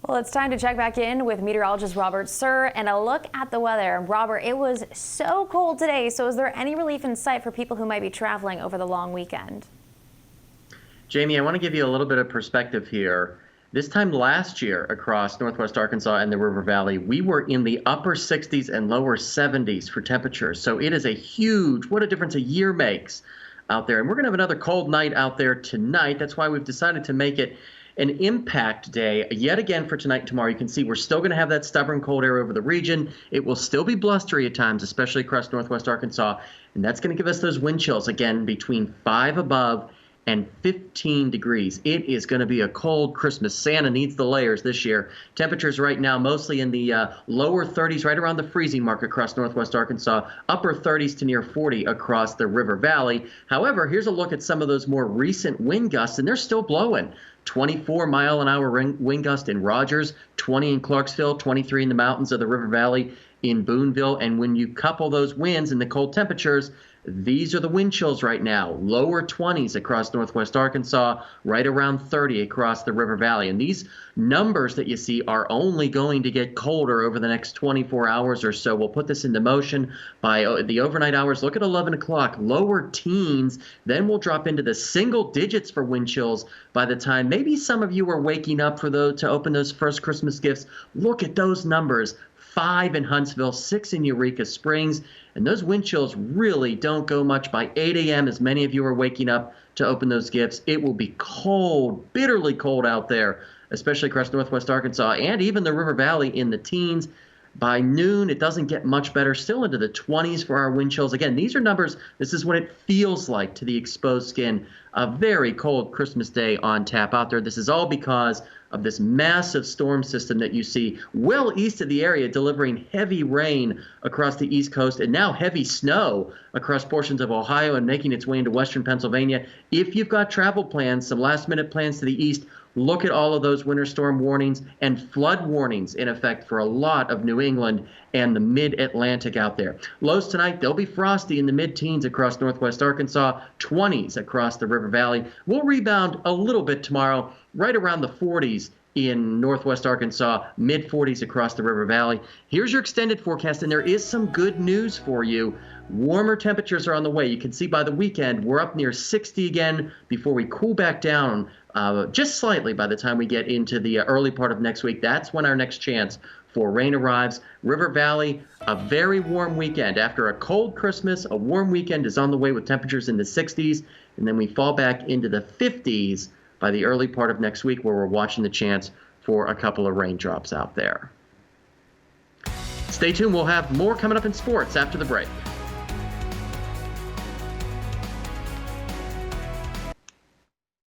Well, it's time to check back in with meteorologist Robert Suhr and a look at the weather. Robert, it was so cold today, so is there any relief in sight for people who might be traveling over the long weekend? Jamie, I want to give you a little bit of perspective here. This time last year across northwest Arkansas and the River Valley, we were in the upper 60s and lower 70s for temperatures. So it is a huge, what a difference a year makes out there. And we're going to have another cold night out there tonight. That's why we've decided to make it an impact day yet again for tonight and tomorrow. You can see we're still going to have that stubborn cold air over the region. It will still be blustery at times, especially across northwest Arkansas. And that's going to give us those wind chills again between 5 above and 15 degrees. It is going to be a cold Christmas. Santa needs the layers this year. Temperatures right now mostly in the lower 30s, right around the freezing mark across northwest Arkansas, upper 30s to near 40 across the River Valley. However, here's a look at some of those more recent wind gusts, and they're still blowing. 24-mile-an-hour wind gust in Rogers, 20 in Clarksville, 23 in the mountains of the River Valley in Boonville. And when you couple those winds and the cold temperatures, these are the wind chills right now. Lower 20s across northwest Arkansas, right around 30 across the River Valley. And these numbers that you see are only going to get colder over the next 24 hours or so. We'll put this into motion by the overnight hours. Look at 11 o'clock, lower teens. Then we'll drop into the single digits for wind chills by the time maybe some of you are waking up for to open those first Christmas gifts. Look at those numbers. 5 in Huntsville, 6 in Eureka Springs, and those wind chills really don't go much by 8 a.m. as many of you are waking up to open those gifts. It will be cold, bitterly cold out there, especially across northwest Arkansas and even the River Valley in the teens. By noon, it doesn't get much better, still into the 20s for our wind chills. Again, these are numbers, this is what it feels like to the exposed skin. A very cold Christmas day on tap out there. This is all because of this massive storm system that you see well east of the area, delivering heavy rain across the East Coast and now heavy snow across portions of Ohio and making its way into western Pennsylvania. If you've got travel plans, some last-minute plans to the east, look at all of those winter storm warnings and flood warnings in effect for a lot of New England and the mid-Atlantic out there. Lows tonight, they'll be frosty in the mid-teens across northwest Arkansas, 20s across the River Valley. We'll rebound a little bit tomorrow, right around the 40s in northwest Arkansas, mid-40s across the River Valley. Here's your extended forecast, and there is some good news for you. Warmer temperatures are on the way. You can see by the weekend, we're up near 60 again before we cool back down just slightly by the time we get into the early part of next week. That's when our next chance for rain arrives. River Valley, a very warm weekend. After a cold Christmas, a warm weekend is on the way with temperatures in the 60s, and then we fall back into the 50s by the early part of next week, where we're watching the chance for a couple of raindrops out there. Stay tuned. We'll have more coming up in sports after the break.